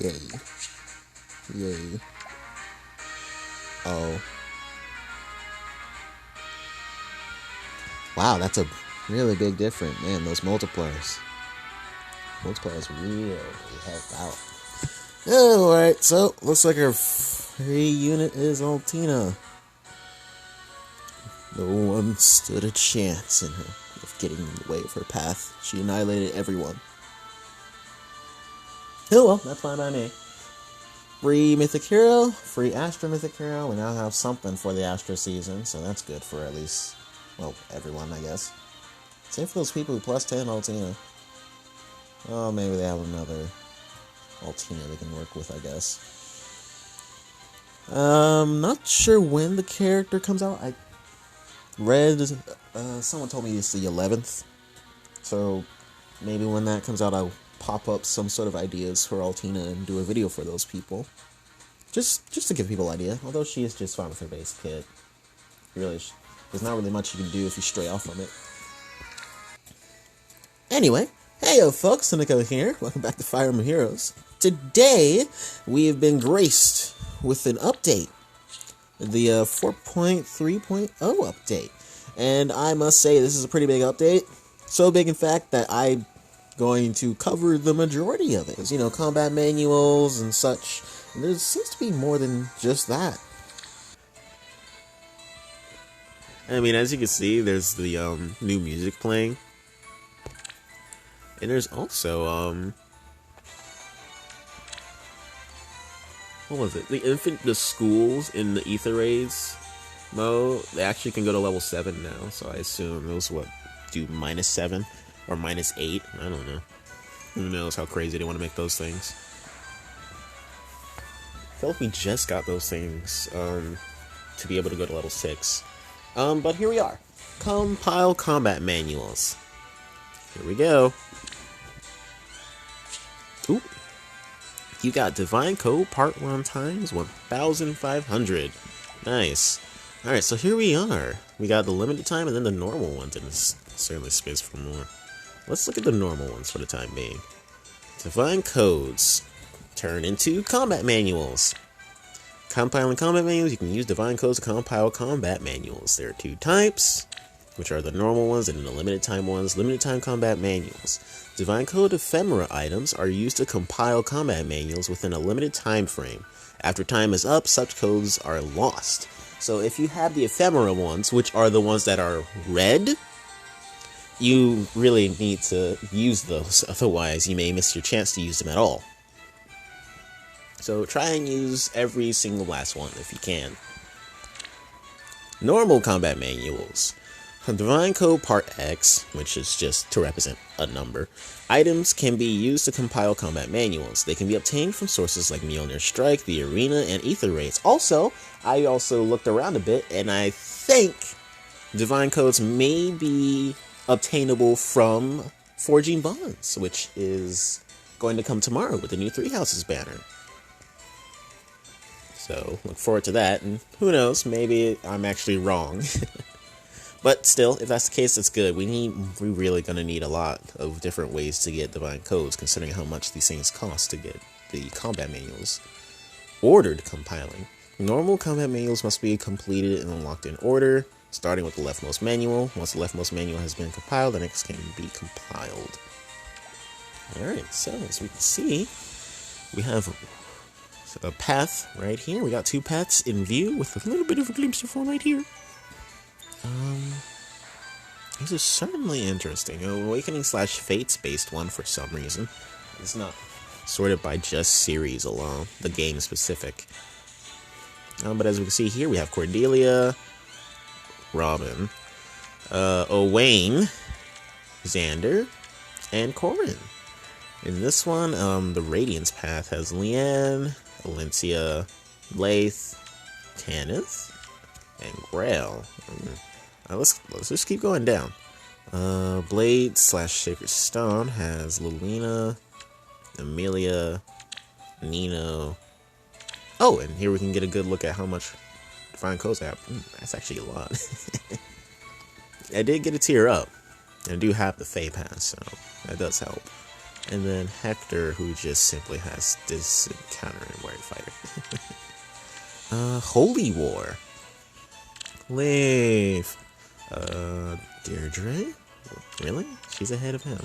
Yay. Yay. Oh. Wow, that's a really big difference. Man, those multipliers. Multipliers really help out. Oh, alright, so looks like our free unit is Altina. No one stood a chance in her of getting in the way of her path. She annihilated everyone. Oh well, that's fine by me. Free Mythic Hero, free Astra Mythic Hero. We now have something for the Astra season, so that's good for at least, well, everyone, I guess. Same for those people who plus 10 Altina. Oh, maybe they have another Altina they can work with, I guess. Not sure when the character comes out. I read, someone told me it's the 11th. So maybe when that comes out, I'll pop up some sort of ideas for Altina and do a video for those people. Just to give people an idea. Although she is just fine with her base kit. Really, there's not really much you can do if you stray off from it. Anyway, hey yo folks, Sinico here. Welcome back to Fire Emblem Heroes. Today, we have been graced with an update. The 4.3.0 update. And I must say, this is a pretty big update. So big, in fact, that I'm going to cover the majority of it. You know, combat manuals and such. And there seems to be more than just that. I mean, as you can see, there's the new music playing. And there's also, what was it? The schools in the Ether Raids mode, they actually can go to level 7 now. So I assume those, do -7 or -8? I don't know. Who knows how crazy they want to make those things. I feel like we just got those things, to be able to go to level 6. But here we are. Compile combat manuals. Here we go. Ooh. You got Divine Code Part 1 times 1,500. Nice. Alright, so here we are. We got the limited time and then the normal ones, and it's certainly space for more. Let's look at the normal ones for the time being. Divine Codes turn into combat manuals. Compiling combat manuals, you can use Divine Codes to compile combat manuals. There are 2 types, which are the normal ones and the limited time ones. Limited time combat manuals. Divine Code ephemera items are used to compile combat manuals within a limited time frame. After time is up, such codes are lost. So if you have the ephemera ones, which are the ones that are red, you really need to use those, otherwise you may miss your chance to use them at all. So try and use every single last one if you can. Normal combat manuals. Divine Code Part X, which is just to represent a number, items can be used to compile combat manuals. They can be obtained from sources like Mjolnir Strike, the Arena, and Ether Raids. Also, I also looked around a bit, and I think Divine Codes may be obtainable from Forging Bonds, which is going to come tomorrow with the new Three Houses banner. So, look forward to that, and who knows, maybe I'm actually wrong. But still, if that's the case, that's good. We're really going to need a lot of different ways to get Divine Codes, considering how much these things cost to get the combat manuals. Ordered compiling. Normal combat manuals must be completed and unlocked in order, starting with the leftmost manual. Once the leftmost manual has been compiled, the next can be compiled. Alright, so as we can see, we have a path right here. We got 2 paths in view with a little bit of a glimpse of one right here. This is certainly interesting. Awakening / Fates based one for some reason. It's not sorted by just series alone, the game specific. But as we can see here, we have Cordelia, Robin, Owain, Xander, and Corrin. In this one, the Radiance path has Leanne, Valencia, Laith, Tanith, and Grail. Let's just keep going down. Blade / Sacred Stone has Lulina, Amelia, Nino. Oh, and here we can get a good look at how much Divine Codes I have. That's actually a lot. I did get a tier up. I do have the Fae Pass, so that does help. And then Hector, who just simply has this encounter in Warrior Fighter. Holy War. Leif. Deirdre? Really? She's ahead of him.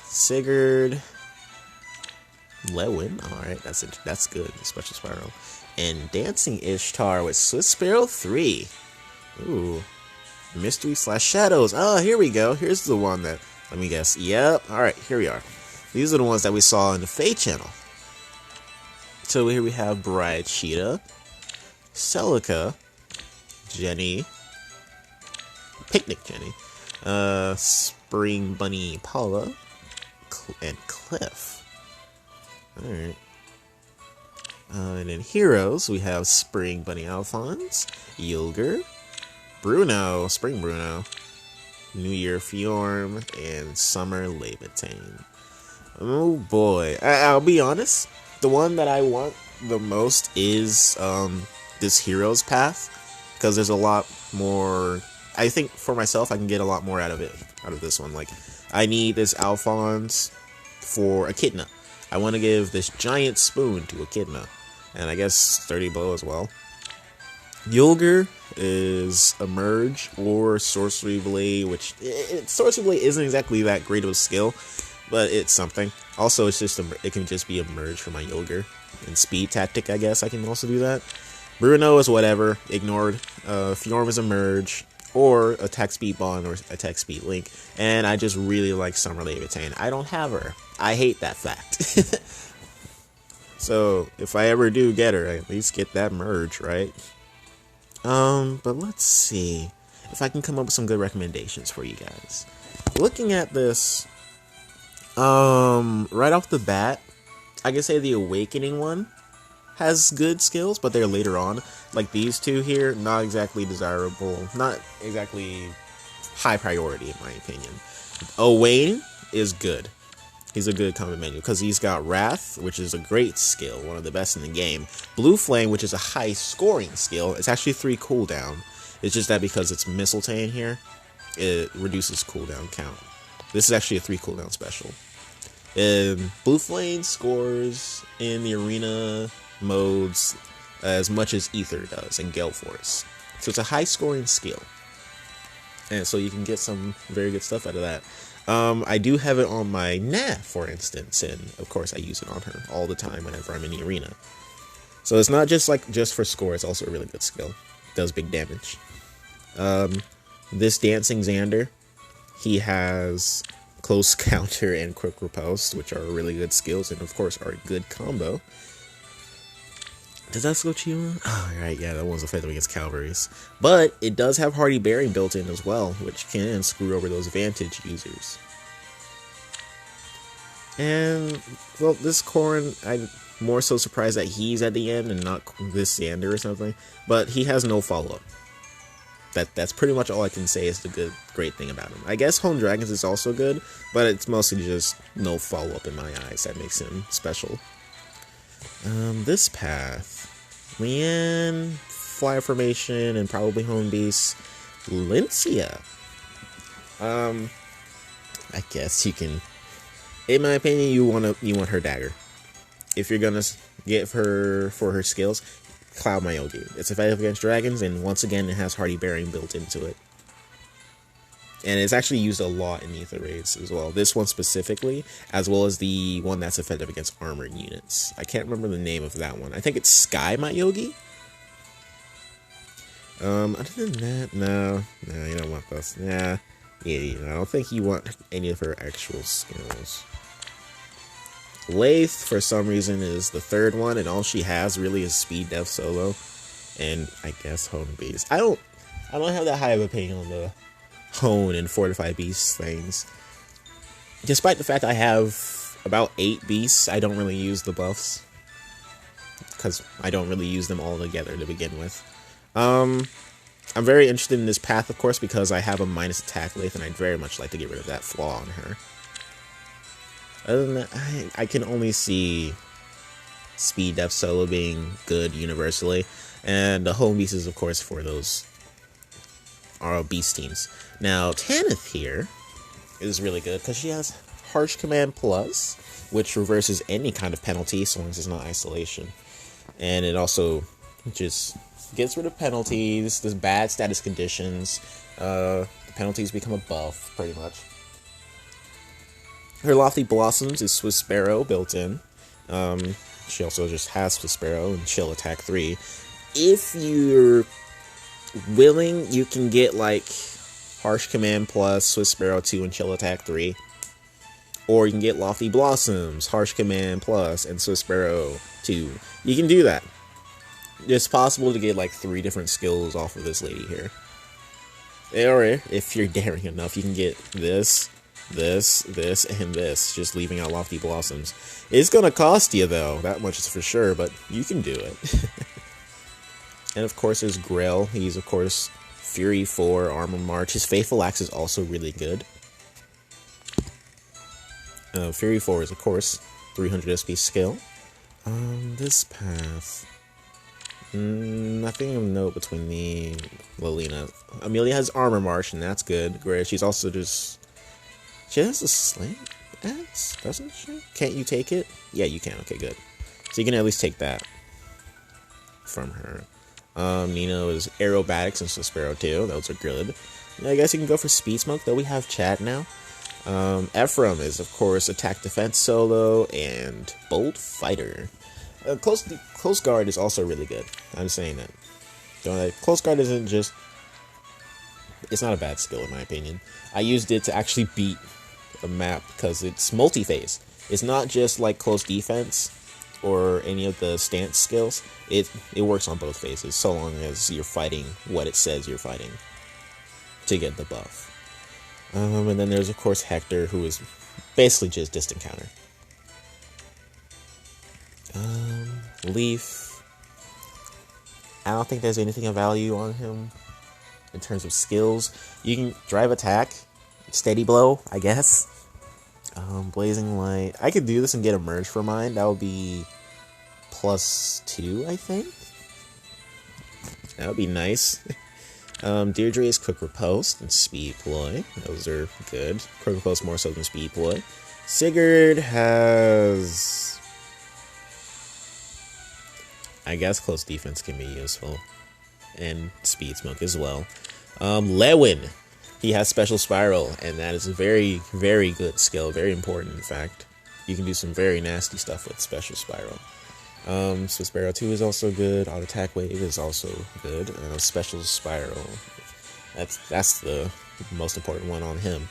Sigurd. Lewin. Alright, that's good. Special Spiral. And Dancing Ishtar with Swift Sparrow 3. Ooh. Mystery / Shadows. Oh, here we go. Here's the one that, let me guess. Yep. Alright, here we are. These are the ones that we saw in the FEH channel. So here we have Bride Cheetah, Celica, Jenny, Picnic Jenny, Spring Bunny Paula, and Cliff. Alright. And in Heroes, we have Spring Bunny Alphonse, Yulger, Bruno, Spring Bruno, New Year Fjorm, and Summer Levitane. Oh boy. I'll be honest, the one that I want the most is this Heroes path, because there's a lot more. I think for myself, I can get a lot more out of this one. Like, I need this Alphonse for Echidna. I want to give this giant spoon to Echidna, and I guess Sturdy Bow as well. Yulger is Emerge or Sorcery Blade, which Sorcery Blade isn't exactly that great of a skill, but it's something. Also, it's just it can just be Emerge for my Yulger. And Speed Tactic, I guess I can also do that. Bruno is whatever, ignored. Fjorm is Emerge, or Attack Speed Bond, or Attack Speed Link. And I just really like Summer Levitane. I don't have her. I hate that fact. So, if I ever do get her, I at least get that merge, right? But let's see if I can come up with some good recommendations for you guys. Looking at this, right off the bat, I can say the Awakening one has good skills, but they're later on. Like these two here, not exactly desirable, not exactly high priority in my opinion. Owain is good. He's a good combat menu because he's got Wrath, which is a great skill, one of the best in the game. Blue Flame, which is a high scoring skill. It's actually 3 cooldown. It's just that because it's Mistletoe here, it reduces cooldown count. This is actually a 3 cooldown special. Blue Flame scores in the arena modes as much as Ether does in Gale Force. So it's a high scoring skill. And so you can get some very good stuff out of that. I do have it on my Nah, for instance, and of course I use it on her all the time whenever I'm in the arena. So it's not just for score, it's also a really good skill. It does big damage. This Dancing Xander, he has Close Counter and Quick Riposte, which are really good skills, and of course are a good combo. Does that slow Chiwa? Oh, right, yeah, that one's effective against Cavalries. But it does have Hardy Bearing built in as well, which can screw over those Vantage users. And, well, this Corrin, I'm more so surprised that he's at the end and not this Xander or something. But he has no follow-up. That's pretty much all I can say is the great thing about him. I guess Home Dragons is also good, but it's mostly just no follow-up in my eyes that makes him special. This path, Leanne, Flyer Formation, and probably Home Beast, Lincia. I guess you can, in my opinion, you want her dagger. If you're gonna get her for her skills, Cloud Mayogi. It's effective against dragons, and once again, it has Hardy Bearing built into it. And it's actually used a lot in Ether raids as well. This one specifically, as well as the one that's effective against armored units. I can't remember the name of that one. I think it's Sky Mayogi. Other than that, no, you don't want this. Yeah, I don't think you want any of her actual skills. Laith, for some reason, is the third one, and all she has really is Speed Death Solo, and I guess Hone Beast. I don't have that high of opinion on the Hone and Fortify Beast things. Despite the fact I have about 8 beasts, I don't really use the buffs, because I don't really use them all together to begin with. I'm very interested in this path, of course, because I have a minus attack Laith, and I'd very much like to get rid of that flaw on her. Other than that, I can only see Speed Def Solo being good universally, and the Home Beast is, of course, for those beast teams. Now, Tanith here is really good because she has Harsh Command Plus, which reverses any kind of penalty so long as it's not isolation. And it also just gets rid of penalties, there's bad status conditions. The penalties become a buff, pretty much. Her Lofty Blossoms is Swiss Sparrow built in. She also just has Swiss Sparrow and Chill Attack 3. If you're willing, you can get like Harsh Command Plus, Swiss Sparrow 2, and Chill Attack 3. Or you can get Lofty Blossoms, Harsh Command Plus, and Swiss Sparrow 2. You can do that. It's possible to get like 3 different skills off of this lady here. Or if you're daring enough, you can get this, and this, just leaving out Lofty Blossoms. It's gonna cost you though, that much is for sure, but you can do it. And of course there's Grell. He's of course Fury 4, Armor March. His Faithful Axe is also really good. Fury 4 is of course 300 SP skill. This path, nothing of note between me and Lilina. Amelia has Armor March, and that's good. Great. She's also just... She has a Sling Axe, doesn't she? Can't you take it? Yeah, you can. Okay, good. So you can at least take that from her. Nino is Aerobatics and Sparrow 2. Those are good. I guess you can go for Speed Smoke, though we have Chad now. Ephraim is, of course, Attack Defense Solo and Bold Fighter. Close Guard is also really good. I'm saying that. Close Guard isn't just... It's not a bad skill, in my opinion. I used it to actually beat a map because it's multi-phase. It's not just like close defense or any of the stance skills. It works on both phases, so long as you're fighting what it says you're fighting to get the buff. And then there's, of course, Hector, who is basically just distant counter. Leaf. I don't think there's anything of value on him in terms of skills. You can drive attack, steady blow, I guess. Blazing Light. I could do this and get a merge for mine. That would be +2, I think. That would be nice. Deirdre is Quick Riposte and Speed Ploy. Those are good. Quick Riposte more so than Speed Ploy. Sigurd has... I guess Close Defense can be useful. And Speed Smoke as well. Lewin. He has Special Spiral, and that is a very, very good skill. Very important, in fact. You can do some very nasty stuff with Special Spiral. Swiss Sparrow 2 is also good. Auto Attack Wave is also good. Special Spiral. That's the most important one on him.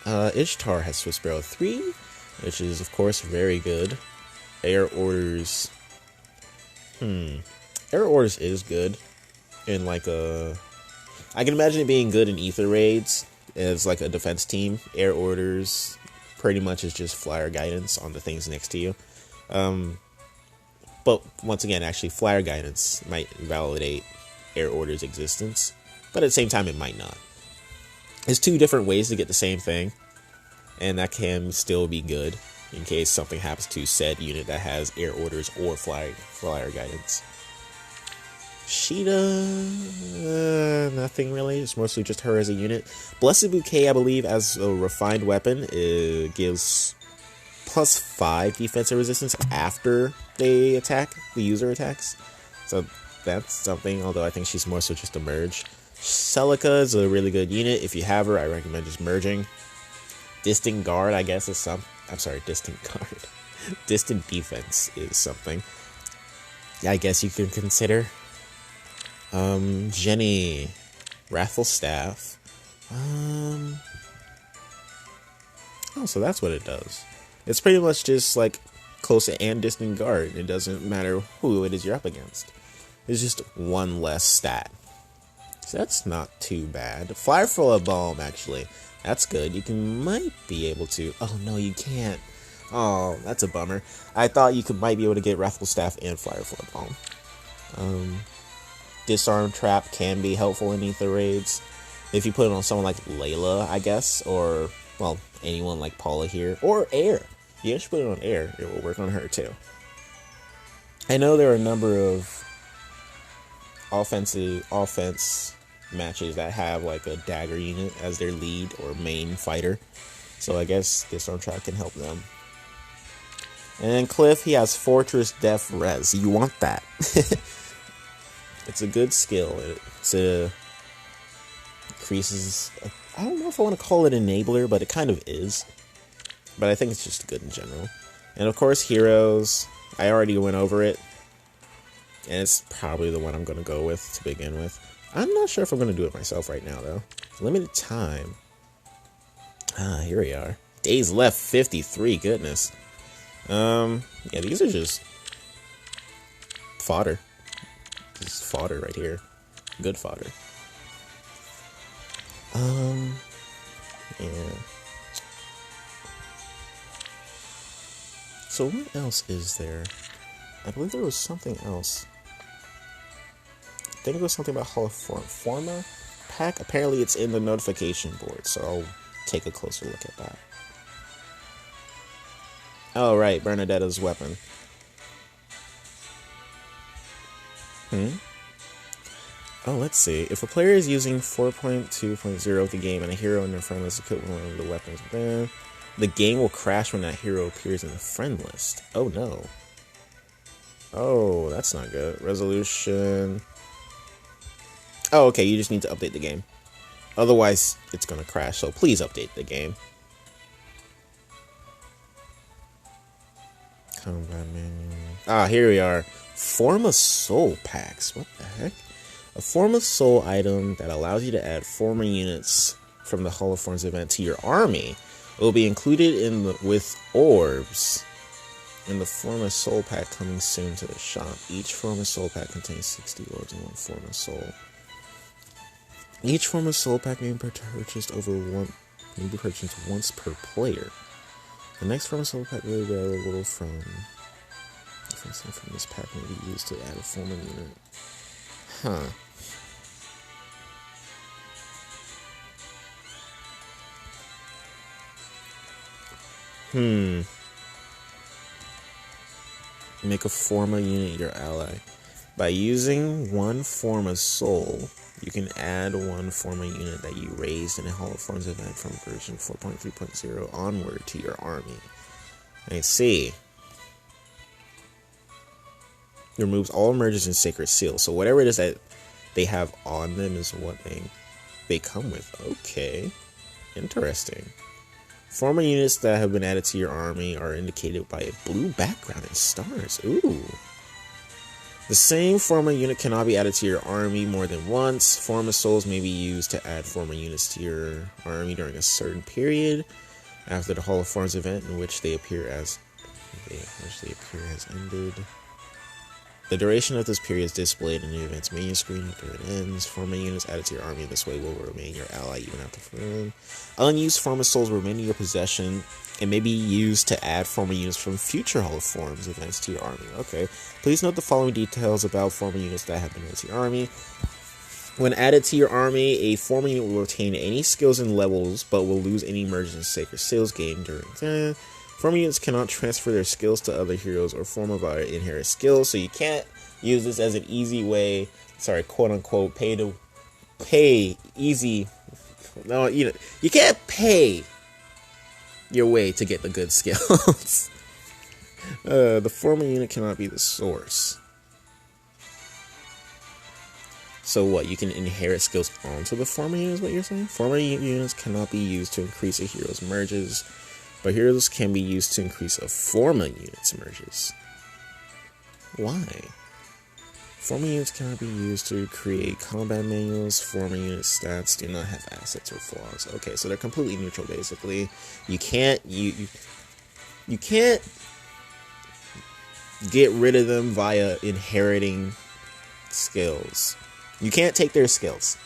Ishtar has Swiss Sparrow 3, which is, of course, very good. Air Orders. Air Orders is good. In like a... I can imagine it being good in Ether Raids as like a defense team. Air Orders pretty much is just flyer guidance on the things next to you. But once again, actually, flyer guidance might validate Air Orders' existence, but at the same time, it might not. There's 2 different ways to get the same thing, and that can still be good in case something happens to said unit that has Air Orders or flyer guidance. Sheeta, nothing really. It's mostly just her as a unit. Blessed Bouquet, I believe, as a refined weapon, it gives +5 defensive resistance after they attack, the user attacks. So that's something, although I think she's more so just a merge. Celica is a really good unit. If you have her, I recommend just merging. Distant Guard, I guess, is some... I'm sorry, Distant Guard. Distant Defense is something I guess you could consider. Jenny, Wrathful Staff. Oh, so that's what it does. It's pretty much just like close and distant guard. It doesn't matter who it is you're up against. It's just one less stat. So that's not too bad. Firefly Balm, actually. That's good. Might be able to... Oh, no, you can't. Oh, that's a bummer. I thought you might be able to get Wrathful Staff and Firefly Balm. Disarm Trap can be helpful in Ether Raids. If you put it on someone like Layla, I guess, or, well, anyone like Paula here, or Air. You should put it on Air. It will work on her, too. I know there are a number of offense matches that have, like, a dagger unit as their lead or main fighter. So I guess this storm trap can help them. And then Cliff, he has Fortress Def Res. You want that. It's a good skill. It increases... I don't know if I want to call it enabler, but it kind of is. But I think it's just good in general. And of course, Heroes. I already went over it. And it's probably the one I'm going to go with to begin with. I'm not sure if I'm going to do it myself right now, though. Limited time. Here we are. Days left, 53. Goodness. Yeah, these are just fodder. Just fodder right here. Good fodder. Yeah. So what else is there? I believe there was something else. I think it was something about Forma pack. Apparently it's in the notification board, so I'll take a closer look at that. Oh, right, Bernadetta's weapon. Oh, let's see. If a player is using 4.2.0 of the game and a hero in their friend list equipped with one of the weapons within, the game will crash when that hero appears in the friend list. Oh, no. Oh, that's not good. Resolution. Oh, okay, you just need to update the game. Otherwise, it's going to crash, so please update the game. Combat manual. Here we are. Forma Soul packs. What the heck? A Forma Soul item that allows you to add Forma units from the Hall of Forms event to your army will be included with orbs in the Forma Soul pack coming soon to the shop. Each Forma Soul pack contains 60 orbs and 1 Forma Soul. Each Forma Soul pack may be purchased once per player. The next Forma Soul pack will be available from this pack may be used to add a Forma unit. Huh. Make a Forma unit your ally. By using 1 Forma Soul, you can add 1 Forma unit that you raised in a Hall of Forms event from version 4.3.0 onward to your army. I see. It removes all merges and sacred seals. So whatever it is that they have on them is what they come with. Okay. Interesting. Forma units that have been added to your army are indicated by a blue background and stars. Ooh. The same Forma unit cannot be added to your army more than once. Forma Souls may be used to add Forma units to your army during a certain period after the Hall of Forms event in which they appear has ended. The duration of this period is displayed in the event's menu screen after it ends. Forma units added to your army this way will remain your ally even after forever. Unused Forma Souls remain in your possession and may be used to add Forma units from future Hall of Forms events to your army. Okay. Please note the following details about Forma units that have been added to your army. When added to your army, a Forma unit will retain any skills and levels, but will lose any merges and sacred seals gained during Forma units cannot transfer their skills to other heroes or Forma via inherit skills, so you can't use this as an easy way, quote unquote, pay easy. No, you can't pay your way to get the good skills. The Forma unit cannot be the source. So what, you can inherit skills onto the Forma unit is what you're saying? Forma units cannot be used to increase a hero's merges, but heroes can be used to increase a Forma unit's merges. Why? Forma units cannot be used to create combat manuals. Forma unit stats do not have assets or flaws. Okay, so they're completely neutral, basically. You can't you can't get rid of them via inheriting skills. You can't take their skills.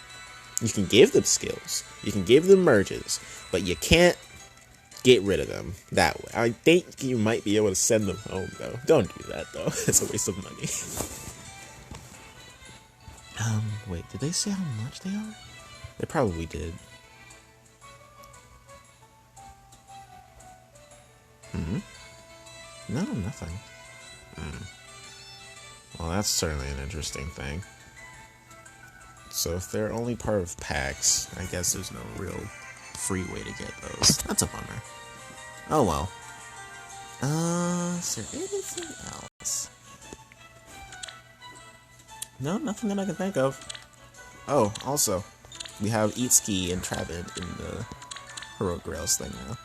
You can give them skills. You can give them merges, but you can't get rid of them that way. I think you might be able to send them home, though. Don't do that, though. It's a waste of money. Wait, did they say how much they are? They probably did. No, nothing. Well, that's certainly an interesting thing. So if they're only part of packs, I guess there's no real free way to get those. That's a bummer. Oh well. Is there anything else? No, nothing that I can think of. Oh, also, we have Eatski and Travid in the Heroic Rails thing now.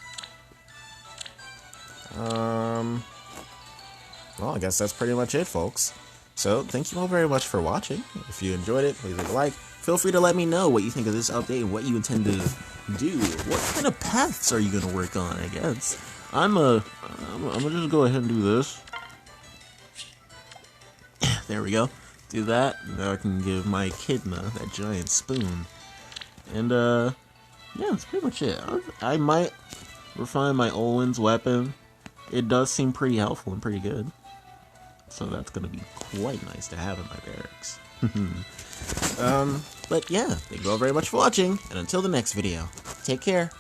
Well, I guess that's pretty much it, folks. So, thank you all very much for watching. If you enjoyed it, please leave a like. Feel free to let me know what you think of this update and what you intend to do. What kind of paths are you going to work on, I guess? I'm gonna just go ahead and do this. There we go. Do that. Now I can give my echidna that giant spoon. And, yeah, that's pretty much it. I might refine my Olin's weapon. It does seem pretty helpful and pretty good. So that's gonna be quite nice to have in my barracks. But yeah, thank you all very much for watching, and until the next video, take care.